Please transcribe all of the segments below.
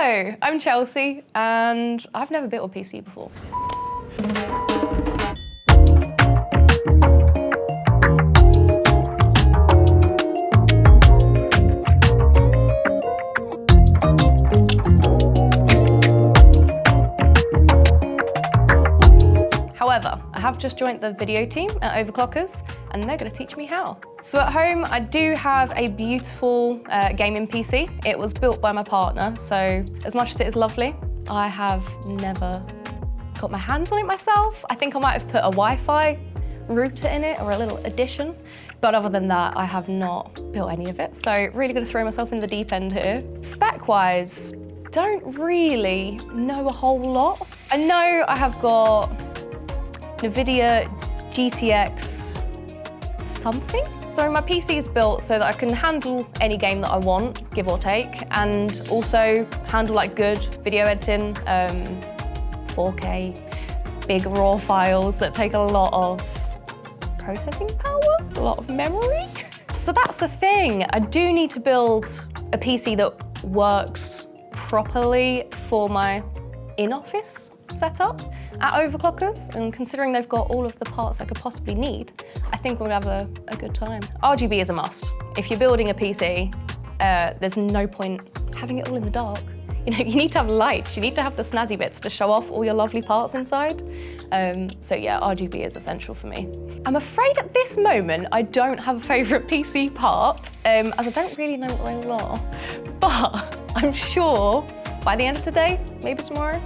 Hello, I'm Chelsea, and I've never built a PC before. However, I have just joined the video team at Overclockers, and they're going to teach me how. So at home, I do have a beautiful gaming PC. It was built by my partner, so as much as it is lovely, I have never got my hands on it myself. I think I might have put a Wi-Fi router in it or a little addition, but other than that, I have not built any of it. So really going to throw myself in the deep end here. Spec-wise, don't really know a whole lot. I know I have got NVIDIA GTX something. So my PC is built so that I can handle any game that I want, give or take, and also handle like good video editing, 4K, big raw files that take a lot of processing power, a lot of memory. So that's the thing. I do need to build a PC that works properly for my in-office setup at Overclockers, and considering they've got all of the parts I could possibly need, I think we'll have a good time. RGB is a must. If you're building a PC, there's no point having it all in the dark. You know, you need to have lights, you need to have the snazzy bits to show off all your lovely parts inside. So yeah, RGB is essential for me. I'm afraid at this moment, I don't have a favourite PC part, as I don't really know what they all are. But I'm sure by the end of today, maybe tomorrow,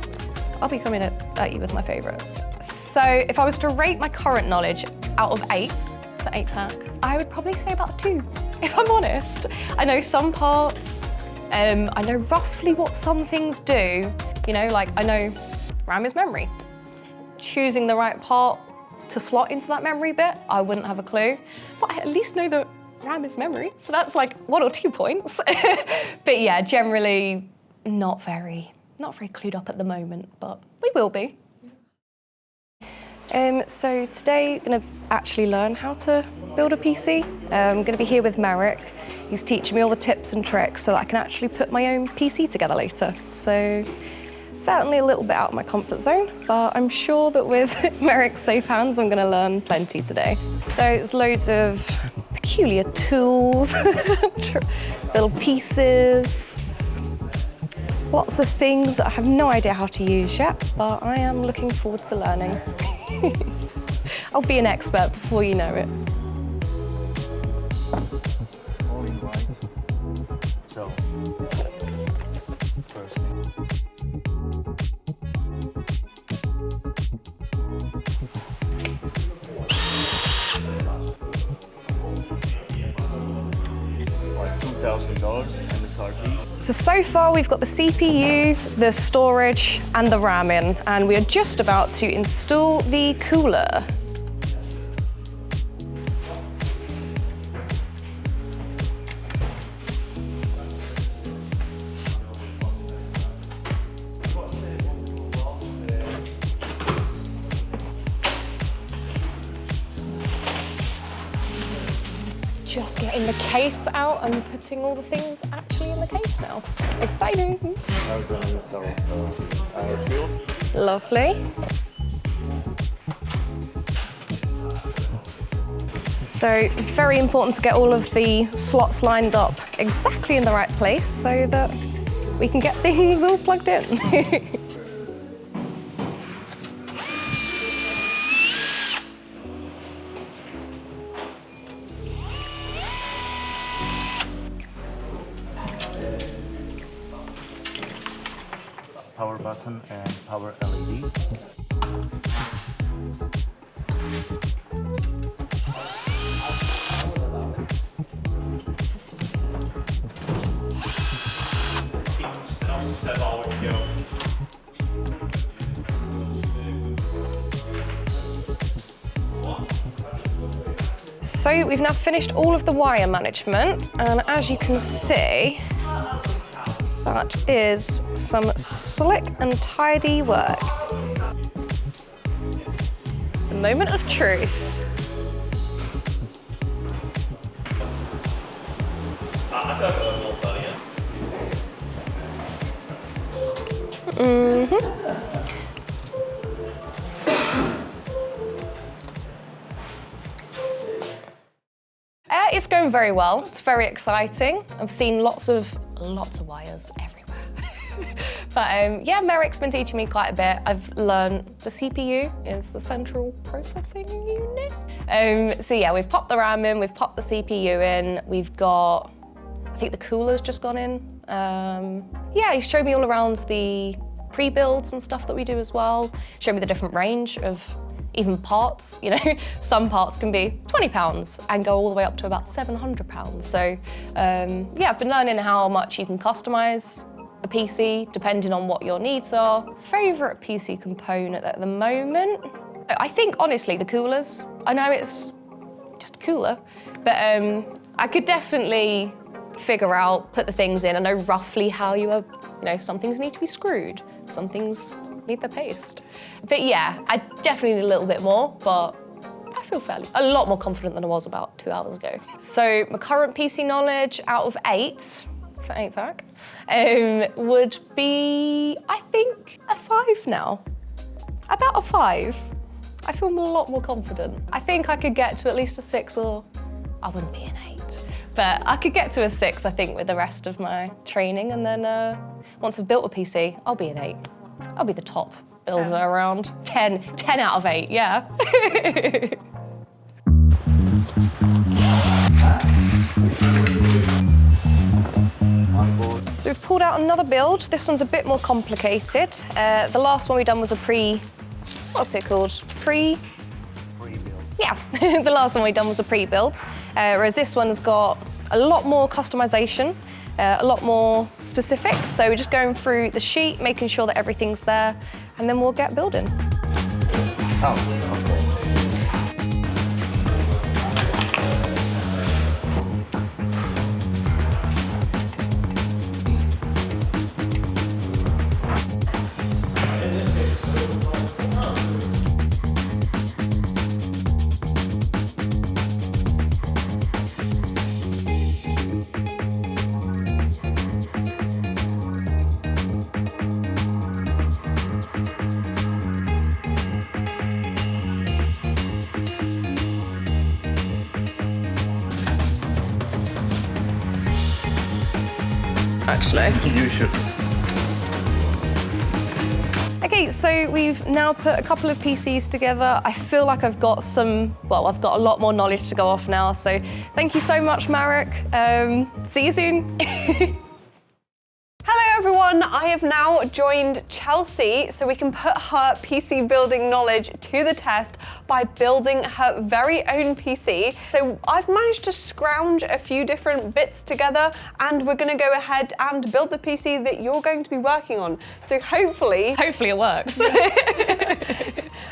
I'll be coming at you with my favourites. So if I was to rate my current knowledge out of 8 for 8-pack, I would probably say about 2, if I'm honest. I know some parts, I know roughly what some things do. You know, like I know RAM is memory. Choosing the right part to slot into that memory bit, I wouldn't have a clue. But I at least know that RAM is memory, so that's like 1 or 2 points. But yeah, generally not very clued up at the moment, but we will be. So today, I'm gonna actually learn how to build a PC. I'm gonna be here with Merrick. He's teaching me all the tips and tricks so that I can actually put my own PC together later. So certainly a little bit out of my comfort zone, but I'm sure that with Merrick's safe hands, I'm gonna learn plenty today. So there's loads of peculiar tools, little pieces, lots of things that I have no idea how to use yet, but I am looking forward to learning. I'll be an expert before you know it. All in white. So, first $2,000 MSRP. So far we've got the CPU, the storage, and the RAM in, and we are just about to install the cooler. Just getting the case out and putting all the things actually in the case now. Exciting! Now we're going to install our shield. Lovely. So very important to get all of the slots lined up exactly in the right place so that we can get things all plugged in. Power button and power LED. So we've now finished all of the wire management, and as you can see, that is some slick and tidy work. The moment of truth. It's going very well. It's very exciting. I've seen lots of wires everywhere. But yeah, Merrick's been teaching me quite a bit. I've learned the CPU is the central processing unit. So yeah, we've popped the RAM in, we've popped the CPU in, we've got, I think the cooler's just gone in. Yeah, he showed me all around the pre-builds and stuff that we do as well. Showed me the different range of even parts, you know, some parts can be £20 and go all the way up to about £700. So yeah, I've been learning how much you can customize a PC depending on what your needs are. Favorite PC component at the moment? I think honestly the coolers. I know it's just a cooler, but I could definitely figure out, put the things in. I know roughly how you are, you know, some things need to be screwed, some things need the paste. But yeah, I definitely need a little bit more, but I feel a lot more confident than I was about 2 hours ago. So my current PC knowledge out of 8, for 8-pack, would be, I think, a 5 now. About a 5. I feel a lot more confident. I think I could get to at least a 6, or I wouldn't be an 8. But I could get to a 6, I think, with the rest of my training. And then once I've built a PC, I'll be an 8. I'll be the top builder around. 10 out of 8, yeah. So we've pulled out another build. This one's a bit more complicated. The last one we done was a what's it called? Pre-build. Yeah, the last one we done was a pre-build. Whereas this one's got a lot more customization, a lot more specifics. So we're just going through the sheet, making sure that everything's there, and then we'll get building. Oh, okay. Actually. You should. Okay, so we've now put a couple of PCs together. I feel like I've got I've got a lot more knowledge to go off now. So thank you so much, Marek. See you soon. Hello everyone, I have now joined Chelsea so we can put her PC building knowledge to the test by building her very own PC. So I've managed to scrounge a few different bits together and we're going to go ahead and build the PC that you're going to be working on. So hopefully Hopefully it works.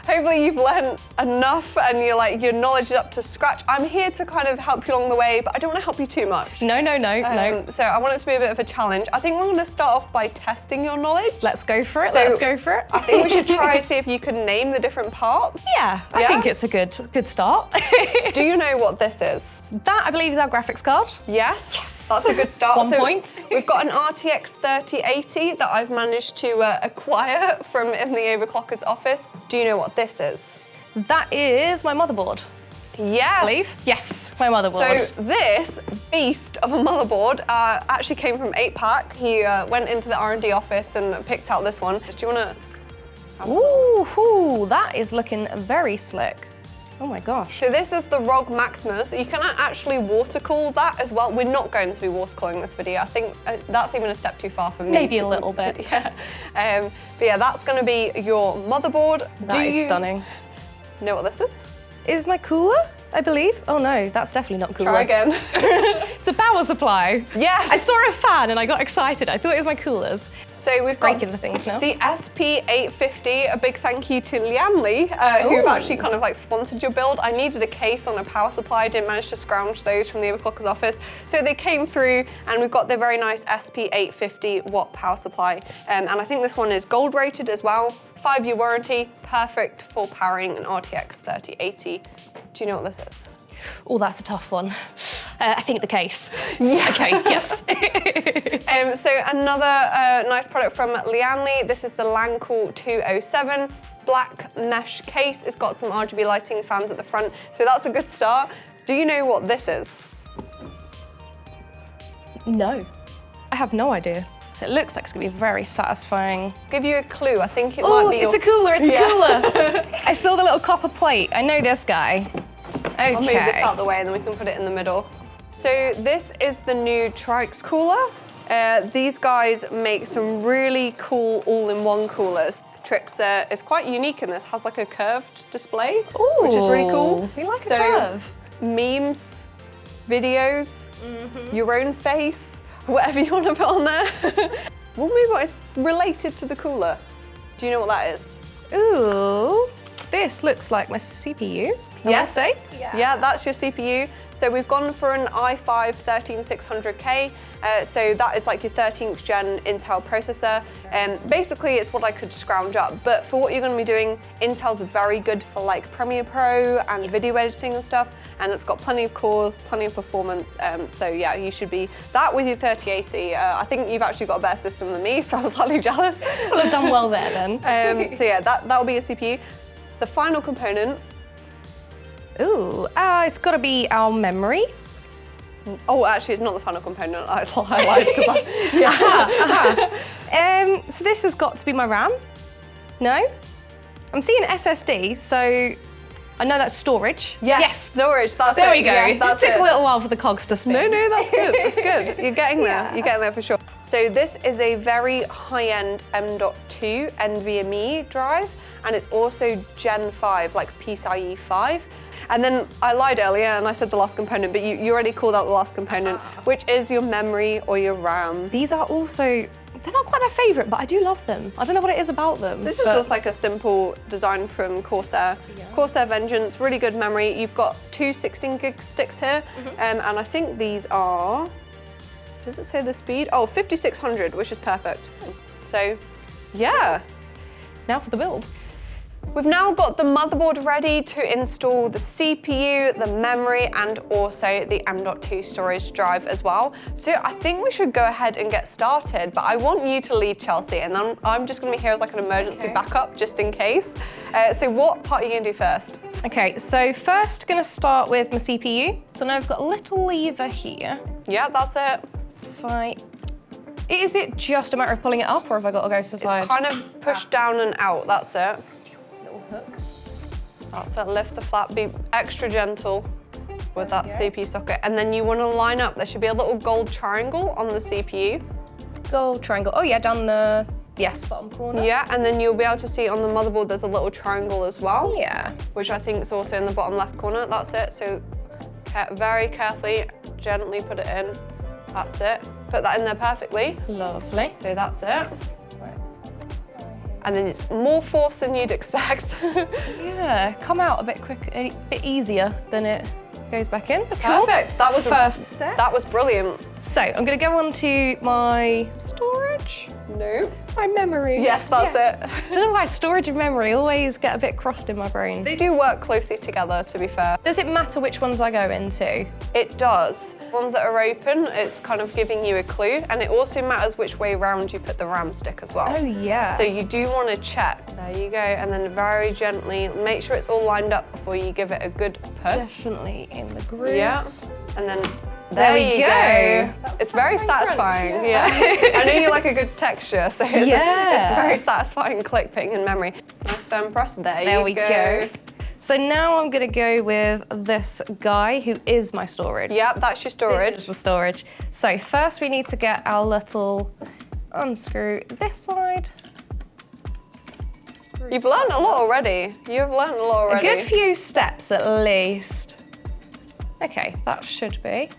Hopefully you've learned enough and your knowledge is up to scratch. I'm here to kind of help you along the way, but I don't want to help you too much. No. So I want it to be a bit of a challenge. I think we're going to start off by testing your knowledge. Let's go for it, So, let's go for it. I think we should try and see if you can name the different parts. Yeah, I think it's a good start. Do you know what this is? That, I believe, is our graphics card. Yes. That's a good start. 1 point. We've got an RTX 3080 that I've managed to acquire from in the Overclockers office. Do you know what this is? That is my motherboard. Yes. I believe. Yes, my motherboard. So this beast of a motherboard actually came from 8-pack. He went into the R&D office and picked out this one. Do you want to? Ooh, that is looking very slick. Oh my gosh. So this is the ROG Maximus. You can actually water cool that as well. We're not going to be water cooling this video. I think that's even a step too far for me. Maybe a little bit. Yeah. But yeah, that's going to be your motherboard. That is stunning. Know what this is? Is my cooler, I believe? Oh no, that's definitely not cooler. Try again. It's a power supply. Yes. I saw a fan and I got excited. I thought it was my coolers. So we've got Breaking the things now. The SP850. A big thank you to Lianli, who've actually kind of like sponsored your build. I needed a case on a power supply. I didn't manage to scrounge those from the Overclockers office. So they came through and we've got the very nice SP850 watt power supply. And I think this one is gold rated as well. 5-year warranty, perfect for powering an RTX 3080. Do you know what this is? Oh, that's a tough one. I think the case. Yeah. Okay, yes. So another nice product from Lianli. This is the Lancool 207 black mesh case. It's got some RGB lighting fans at the front, so that's a good start. Do you know what this is? No, I have no idea. So it looks like it's gonna be very satisfying. Give you a clue. I think it might be. It's a cooler. It's a cooler. I saw the little copper plate. I know this guy. Okay. I'll move this out of the way and then we can put it in the middle. So this is the new Tryx cooler. These guys make some really cool all-in-one coolers. Tryx is quite unique in this, has like a curved display, which is really cool. We like a curve. Memes, videos, your own face, whatever you want to put on there. We'll move on. It's related to the cooler. Do you know what that is? Ooh, this looks like my CPU. Yes. Yeah, that's your CPU. So we've gone for an i5 13600K. So that is like your 13th gen Intel processor. Basically, it's what I could scrounge up. But for what you're going to be doing, Intel's very good for like Premiere Pro and video editing and stuff. And it's got plenty of cores, plenty of performance. So yeah, you should be that with your 3080. I think you've actually got a better system than me, so I was slightly jealous. Well, I've done well there then. So yeah, that'll be your CPU. The final component. Ooh, it's got to be our memory. Oh, actually, it's not the final component. I lied because So this has got to be my RAM. No? I'm seeing SSD, so I know that's storage. Yes, storage. That's there it. we go. Yeah, that's Took a little while for the cogs to spin. No, that's good. That's good. You're getting there. You're getting there for sure. So this is a very high-end M.2 NVMe drive, and it's also Gen 5, like PCIe 5. And then I lied earlier and I said the last component, but you already called out the last component, which is your memory or your RAM. These are also, they're not quite my favourite, but I do love them. I don't know what it is about them. This is just like a simple design from Corsair. Yeah. Corsair Vengeance, really good memory. You've got two 16 gig sticks here, and I think these are, does it say the speed? Oh, 5600, which is perfect. So, yeah. Now for the build. We've now got the motherboard ready to install the CPU, the memory, and also the M.2 storage drive as well. So I think we should go ahead and get started, but I want you to lead, Chelsea, and I'm just gonna be here as like an emergency backup just in case. So what part are you gonna do first? Okay, so first gonna start with my CPU. So now I've got a little lever here. Yeah, that's it. Is it just a matter of pulling it up, or have I got to go to the side? It's kind of push down and out, that's it. Hook. That's it, lift the flap, be extra gentle with that CPU socket. And then you want to line up, there should be a little gold triangle on the CPU. Gold triangle, oh yeah, down the, bottom corner. Yeah, and then you'll be able to see on the motherboard there's a little triangle as well. Yeah. Which I think is also in the bottom left corner, that's it. So very carefully, gently put it in, that's it. Put that in there perfectly. Lovely. So that's it. And then it's more force than you'd expect. Yeah, come out a bit quick, a bit easier than it goes back in. But cool. Perfect. That was first step. That was brilliant. So I'm going to go on to my storage. No. My memory. Yes, that's it. I don't know why storage and memory always get a bit crossed in my brain. They do work closely together, to be fair. Does it matter which ones I go into? It does. Ones that are open, it's kind of giving you a clue, and it also matters which way round you put the RAM stick as well. Oh yeah. So you do want to check. There you go, and then very gently make sure it's all lined up before you give it a good push. Definitely in the grooves. Yeah, and then there we go. It's very satisfying. Crunch, yeah. I know you like a good texture, so it's a very satisfying click putting in memory. Nice firm press. There we go. So now I'm gonna go with this guy who is my storage. Yep, that's your storage. This is the storage. So first we need to get our little unscrew this side. You've learned a lot already. You've learned a lot already. A good few steps at least. Okay, that should be.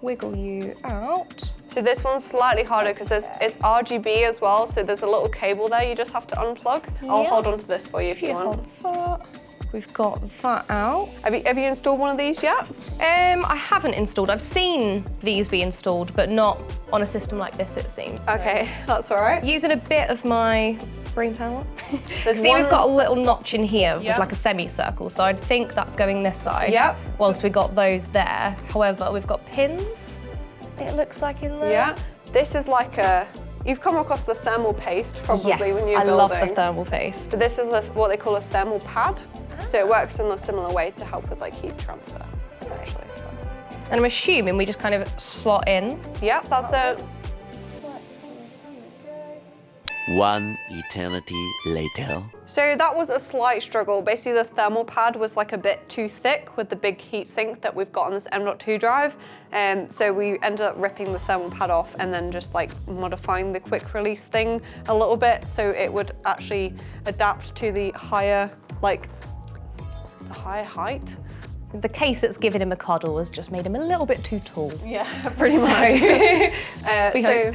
Wiggle you out. So this one's slightly harder because it's RGB as well, so there's a little cable there you just have to unplug. I'll hold on to this for you if you want. We've got that out. Have you installed one of these yet? I haven't installed. I've seen these be installed, but not on a system like this, it seems. Okay, that's all right. Using a bit of my brain power. There's See, we've one- got a little notch in here with Yep. like a semicircle, so I'd think that's going this side. Yep. Whilst we got those there. However, we've got pins, it looks like in there. Yeah, this is like you've come across the thermal paste probably Yes, when you're I building. love the thermal paste. So this is what they call a thermal pad. So it works in a similar way to help with like heat transfer, essentially. And I'm assuming we just kind of slot in. Yeah, that's it. One eternity later. So that was a slight struggle. Basically the thermal pad was like a bit too thick with the big heat sink that we've got on this M.2 drive. So we ended up ripping the thermal pad off and then just like modifying the quick release thing a little bit so it would actually adapt to the higher height. The case that's given him a cuddle has just made him a little bit too tall. Yeah, pretty much. So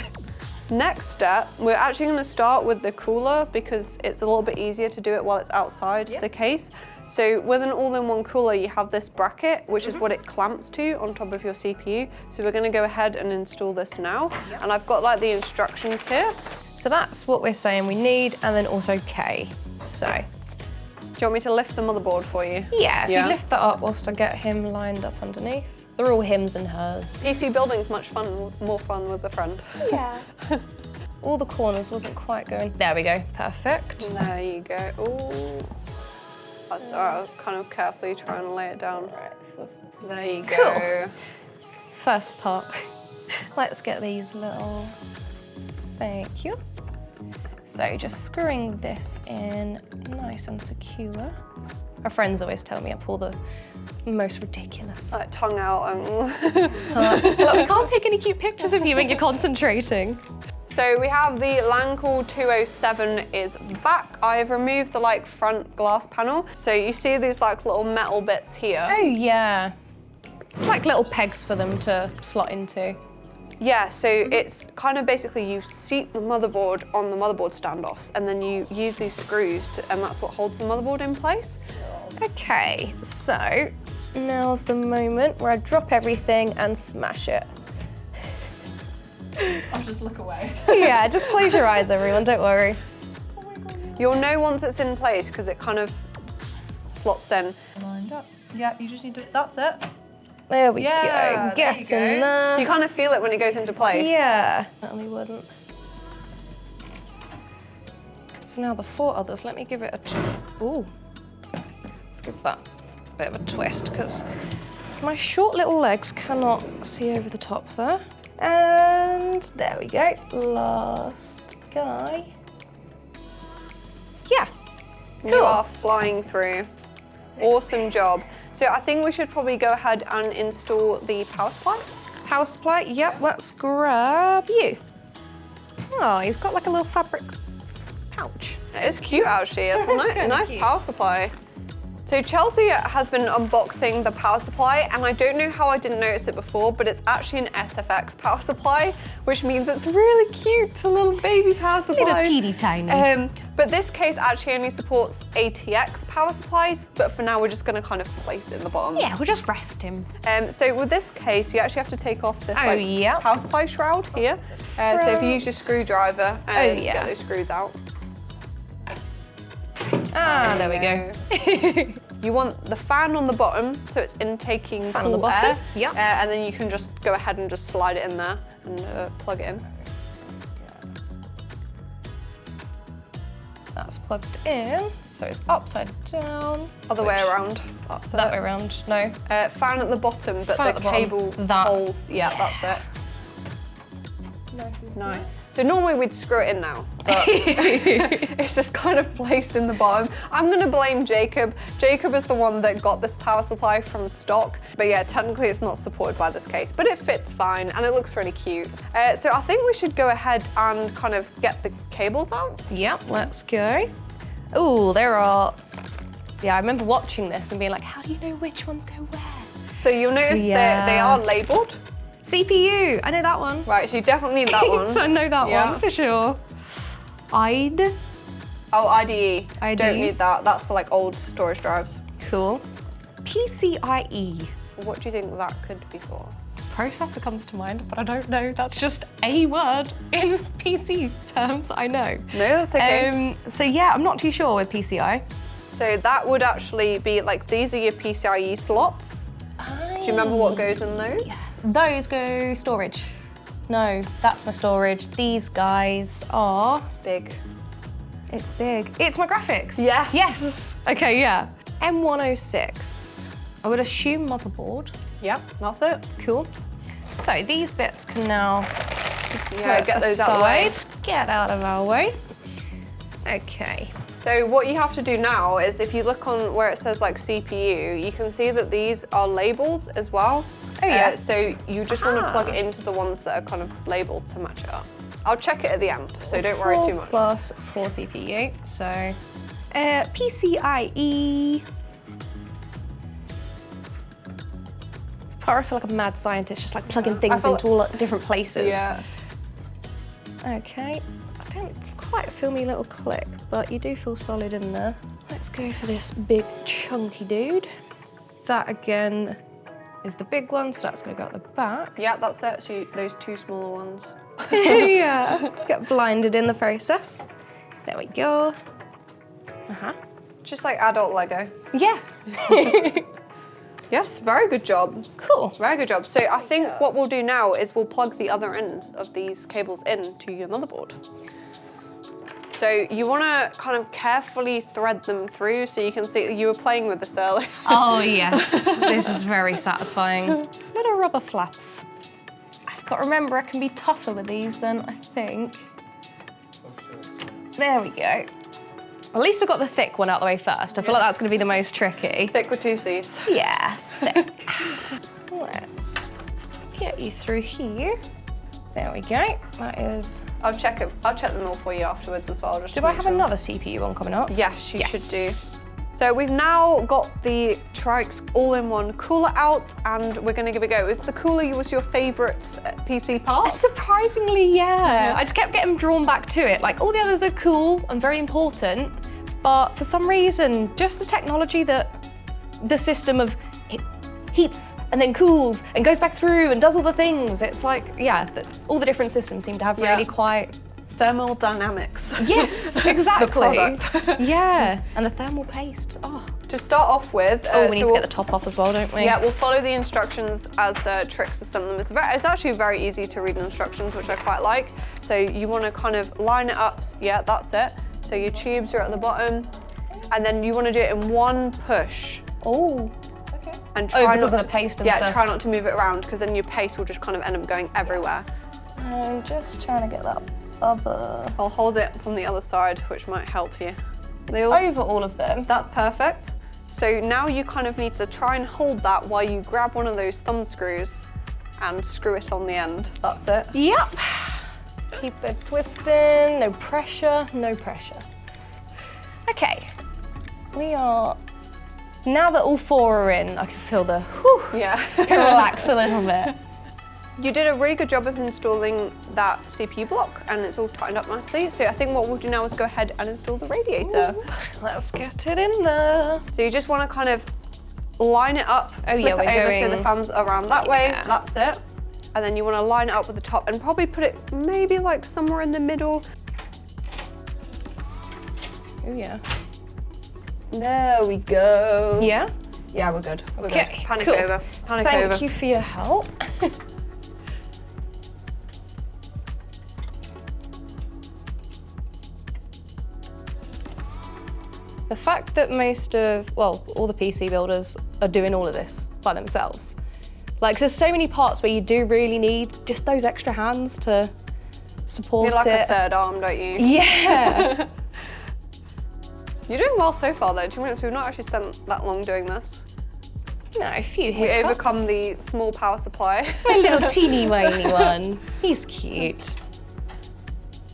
next step, we're actually going to start with the cooler because it's a little bit easier to do it while it's outside the case. So with an all-in-one cooler, you have this bracket, which is what it clamps to on top of your CPU. So we're going to go ahead and install this now. And I've got like the instructions here. So that's what we're saying we need, and then also K. So, Do you want me to lift the motherboard for you? yeah, if you lift that up whilst I get him lined up underneath. They're all hims and hers. PC building's much fun, more fun with a friend. Yeah. All the corners wasn't quite going. There we go, perfect. There you go. Ooh. That's alright, I'll kind of carefully try and lay it down. There you go. Cool. First part. Let's get these little, thank you. So just screwing this in nice and secure. My friends always tell me I pull the most ridiculous. Like tongue out and... Look, we can't take any cute pictures of you when you're concentrating. So we have the Lancool 207 is back. I've removed the like front glass panel. So you see these like little metal bits here. Oh yeah. Like little pegs for them to slot into. Yeah, so it's kind of basically you seat the motherboard on the motherboard standoffs and then you use these screws and that's what holds the motherboard in place. Okay, so now's the moment where I drop everything and smash it. I'll just look away. Yeah, just close your eyes, everyone, don't worry. You'll know once it's in place because it kind of slots in. Lined up. Yeah, you just need to, that's it. There we Yeah, go, there get you in go. there. You kind of feel it when it goes into place. Yeah, certainly wouldn't. So now the 4 others, let me give it a ooh. Let's give that a bit of a twist because my short little legs cannot see over the top there. And there we go, last guy. Yeah, You cool. are flying through. Awesome job. So I think we should probably go ahead and install the power supply. Power supply, yep, let's grab you. Oh, he's got like a little fabric pouch. It is cute actually, it's a kinda nice cute. power supply. So Chelsea has been unboxing the power supply and I don't know how I didn't notice it before, but it's actually an SFX power supply, which means it's really cute, a little baby power supply. Little teeny tiny. But this case actually only supports ATX power supplies, but for now we're just gonna kind of place it in the bottom. Yeah, we'll just rest him. So with this case, you actually have to take off this yeah. power supply shroud here. So if you use your screwdriver, yeah. get those screws out. Ah, there we go. You want the fan on the bottom, so it's intaking Fan cool on the bottom, air. yep. And then you can just go ahead and just slide it in there and plug it in. That's plugged in, so it's upside down. Other way around. That's That way it. around, no. Fan at the bottom, but Fan at the the bottom. cable That. holes. Yeah, that's it. Nice. So normally we'd screw it in now, but it's just kind of placed in the bottom. I'm gonna blame Jacob. Jacob is the one that got this power supply from stock, but yeah, technically it's not supported by this case, but it fits fine and it looks really cute. So I think we should go ahead and kind of get the cables out. Yep, let's go. Ooh, there are, yeah, I remember watching this and being like, how do you know which ones go where? So you'll notice yeah. they are labeled. CPU, I know that one. Right, so you definitely need that one. So I know that Yeah. one for sure. IDE, Oh, IDE. IDE. Don't need that. That's for like old storage drives. cool. PCIe, What do you think that could be for? processor comes to mind, but I don't know. That's just a word in PC terms, I know. No, that's okay. So yeah, I'm not too sure with PCI. So that would actually be like, these are your PCIe slots. Do you remember what goes in those? Yes. Those go storage. No, that's my storage. These guys are... It's big. It's big. It's my graphics. Yes. Yes. Okay, yeah. M106. I would assume motherboard. Yep, that's it. Cool. So these bits can now Yeah, get those out of the way. Get out of our way. Okay. So what you have to do now is, if you look on where it says like CPU, you can see that these are labeled as well. Oh yeah. So you just want to plug it into the ones that are kind of labeled to match it up. I'll check it at the end, so don't worry too much. 4 + 4 CPU, so PCIe. It's part I feel like a mad scientist, just like plugging things into all different places. Yeah. Okay, I don't quite feel me little click, but you do feel solid in there. Let's go for this big chunky dude. That again is the big one, so that's gonna go at the back. Yeah, that's it. So those two smaller ones. Yeah, get blinded in the process. There we go. Just like adult Lego. Yeah. Yes, very good job. Cool. Very good job. So I think what we'll do now is we'll plug the other end of these cables into your motherboard. So you want to kind of carefully thread them through, so you can see you were playing with this earlier. Oh yes, this is very satisfying. Little rubber flaps. I've got to remember I can be tougher with these than I think. There we go. At least I got the thick one out of the way first. I feel like that's going to be the most tricky. Thick with 2 C's. Yeah, thick. Let's get you through here. There we go. That is... I'll check them all for you afterwards as well. Just Do I have another CPU one coming up? Yes, you should do. So we've now got the Tryx all-in-one cooler out, and we're going to give it a go. Is the cooler was your favourite PC part? Surprisingly, yeah. I just kept getting drawn back to it. Like, all the others are cool and very important, but for some reason, just the technology that the system of it heats and then cools and goes back through and does all the things. It's like, yeah, all the different systems seem to have really quite... Thermodynamics. Yes, exactly. The product. Yeah, and the thermal paste. Oh. To start off with... we need to get the top off as well, don't we? Yeah, we'll follow the instructions as Tryx has sent them. It's actually very easy to read instructions, which I quite like. So you want to kind of line it up. Yeah, that's it. So your tubes are at the bottom, and then you want to do it in one push. Oh. Okay. And try because not of the paste and stuff. stuff. Yeah, try not to move it around, because then your paste will just kind of end up going everywhere. I'm just trying to get that other... I'll hold it from the other side, which might help you. Over all of them. That's perfect. So now you kind of need to try and hold that while you grab one of those thumb screws and screw it on the end. That's it. Yep. Keep it twisting, no pressure, no pressure. Okay, we are... Now that all 4 are in, I can feel the whew, Yeah. can relax a little bit. You did a really good job of installing that CPU block, and it's all tightened up nicely. So I think what we'll do now is go ahead and install the radiator. Ooh, let's get it in there. So you just want to kind of line it up, Oh yeah, flip we're it over going... so the fan's around that way. That's it. And then you want to line it up with the top and probably put it maybe like somewhere in the middle. Oh yeah. There we go. Yeah? Yeah, we're good. We're Okay, good. Panic cool. over. Panic over. Thank you for your help. The fact that all the PC builders are doing all of this by themselves. Like, there's so many parts where you do really need just those extra hands to support You like it. a third arm, don't you? Yeah. You're doing well so far though. 2 minutes, we've not actually spent that long doing this. You know, a few hiccups. We overcome the small power supply. My little teeny whiny one. He's cute.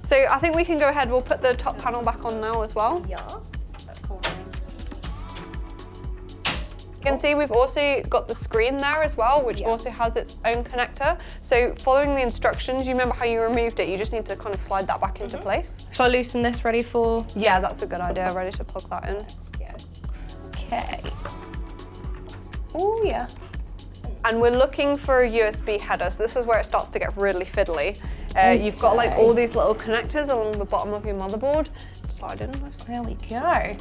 So I think we can go ahead, we'll put the top panel back on now as well. Yeah. You can see we've also got the screen there as well, which also has its own connector. So following the instructions, you remember how you removed it, you just need to kind of slide that back into place. Shall I loosen this ready for? Yeah, that's a good idea, ready to plug that in. Okay. Oh yeah. And we're looking for a USB header, so this is where it starts to get really fiddly. You've got like all these little connectors along the bottom of your motherboard. Slide in nicely. There we go.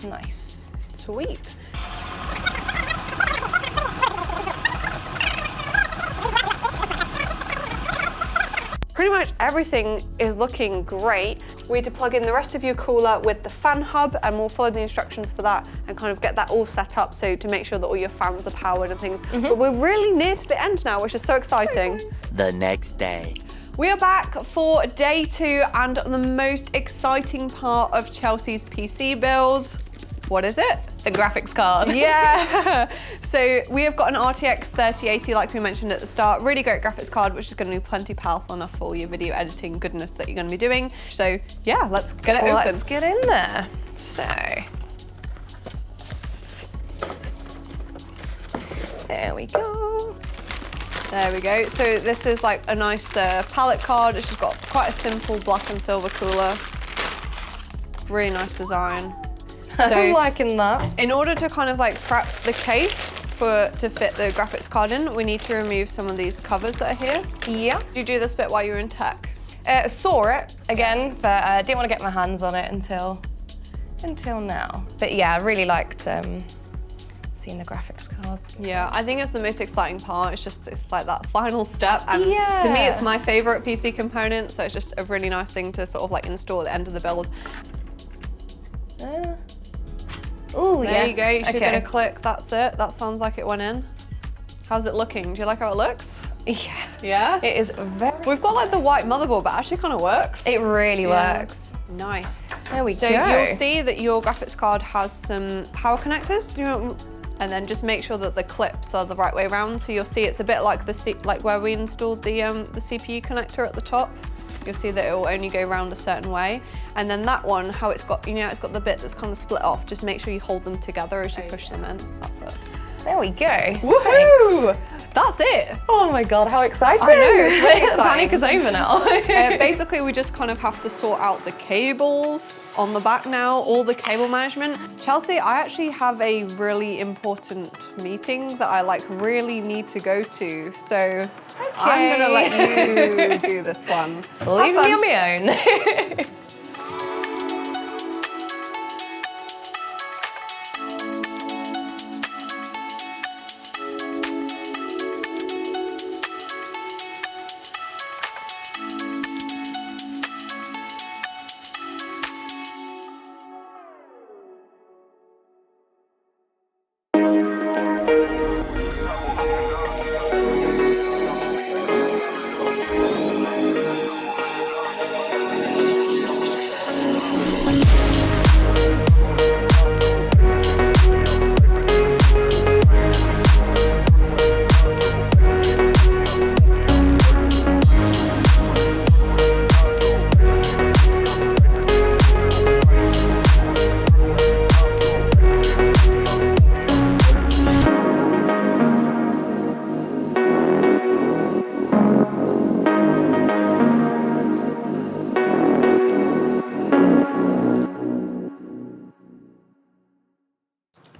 Nice. Sweet. Pretty much everything is looking great. We need to plug in the rest of your cooler with the fan hub, and we'll follow the instructions for that and kind of get that all set up, so to make sure that all your fans are powered and things. But we're really near to the end now, which is so exciting. The next day. We are back for day 2 and the most exciting part of Chelsea's PC build. What is it? The graphics card. Yeah. So we have got an RTX 3080, like we mentioned at the start. Really great graphics card, which is going to be plenty powerful enough for all your video editing goodness that you're going to be doing. So yeah, let's get it open. Let's get in there. So, there we go. There we go. So this is like a nice palette card. It's just got quite a simple black and silver cooler. Really nice design. So I'm liking that. in order to kind of like prep the case to fit the graphics card in, we need to remove some of these covers that are here. Yeah. Did you do this bit while you were in tech? Saw it again, but didn't want to get my hands on it until now. But yeah, I really liked seeing the graphics cards. Yeah, I think it's the most exciting part. It's like that final step, and Yeah. to me it's my favorite PC component, so it's just a really nice thing to sort of like install at the end of the build. Oh, There you go, you should okay. get a click, that's it. That sounds like it went in. How's it looking? Do you like how it looks? Yeah. Yeah? It is very... We've got like the white motherboard, but it actually kind of works. It really Yeah. works. Nice. There we So go. you'll see that your graphics card has some power connectors, and then just make sure that the clips are the right way around. So you'll see it's a bit like like where we installed the CPU connector at the top. You'll see that it will only go around a certain way. And then that one, how it's got, it's got the bit that's kind of split off. Just make sure you hold them together as you push them in. That's it. There we go. Woohoo! That's it. Oh my God, how exciting. I know, it's really exciting. Panic is over now. Basically, we just kind of have to sort out the cables on the back now, all the cable management. Chelsea, I actually have a really important meeting that I like really need to go to. So I'm gonna let you do this one. Leave me on my own.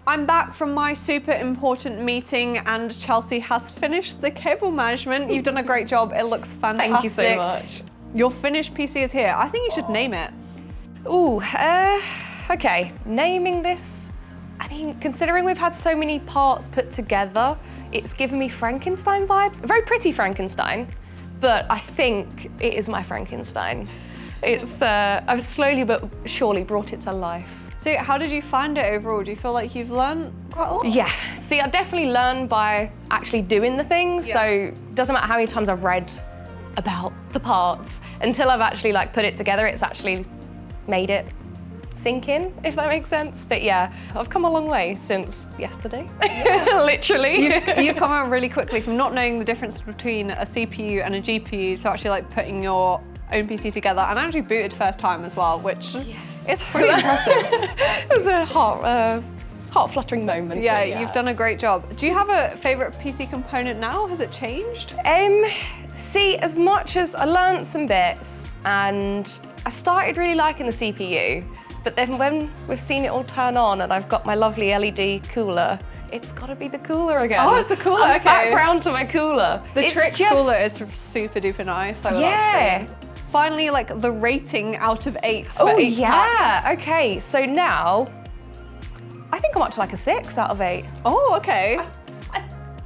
I'm back from my super important meeting, and Chelsea has finished the cable management. You've done a great job. It looks fantastic. Thank you so much. Your finished PC is here. I think you should name it. Ooh, okay, naming this. I mean, considering we've had so many parts put together, it's given me Frankenstein vibes. Very pretty Frankenstein, but I think it is my Frankenstein. It's, I've slowly but surely brought it to life. So how did you find it overall? Do you feel like you've learned quite a lot? Yeah, see, I definitely learn by actually doing the things. Yeah. So it doesn't matter how many times I've read about the parts, until I've actually like put it together, it's actually made it sink in, if that makes sense. But yeah, I've come a long way since yesterday, literally. You've come out really quickly from not knowing the difference between a CPU and a GPU to actually like putting your own PC together, and actually booted first time as well, which is pretty impressive. It was a heart-fluttering moment. Yeah, but you've done a great job. Do you have a favorite PC component now? Has it changed? See, as much as I learned some bits, and I started really liking the CPU, but then when we've seen it all turn on and I've got my lovely LED cooler, it's gotta be the cooler again. Oh, it's the cooler, I'm okay. back round to my cooler. The It's Tryx just- cooler is super duper nice. So Yeah. That's great. Finally, like the rating out of 8 for Oh 8 pack. yeah, okay, so now, I think I'm up to like a 6 out of 8. Oh, okay.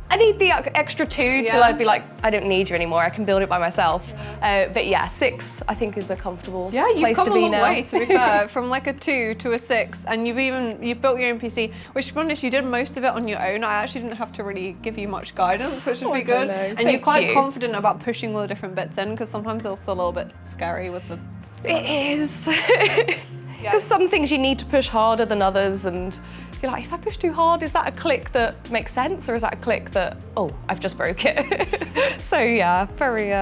I need the extra 2 till Yeah. I'd be like, I don't need you anymore, I can build it by myself. But yeah, 6 I think is a comfortable Yeah, you've place come to a be long now. way, to be fair, from like a 2 to a 6, and you've built your own PC, which to be honest, you did most of it on your own. I actually didn't have to really give you much guidance, which would Oh, be I don't good. know. And Thank you're quite you. confident about pushing all the different bits in, because sometimes they're still a little bit scary with the... It is. Because some things you need to push harder than others, and you're like, if I push too hard, is that a click that makes sense, or is that a click that, oh, I've just broke it? So yeah, very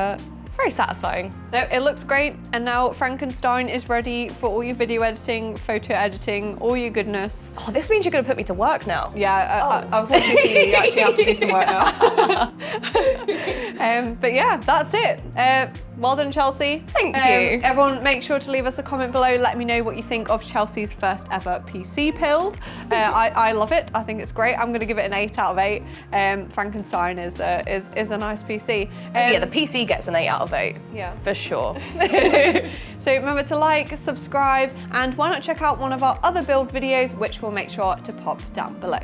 satisfying. No, it looks great, and now Frankenstein is ready for all your video editing, photo editing, all your goodness. Oh, this means you're gonna put me to work now. Yeah, unfortunately for you, you actually have to do some work now. But yeah, that's it. Well done, Chelsea. Thank you. Everyone, make sure to leave us a comment below. Let me know what you think of Chelsea's first ever PC build. I love it. I think it's great. I'm going to give it an 8 out of 8. Frankenstein is a nice PC. Yeah, the PC gets an 8 out of 8. Yeah. For sure. So remember to like, subscribe, and why not check out one of our other build videos, which we'll make sure to pop down below.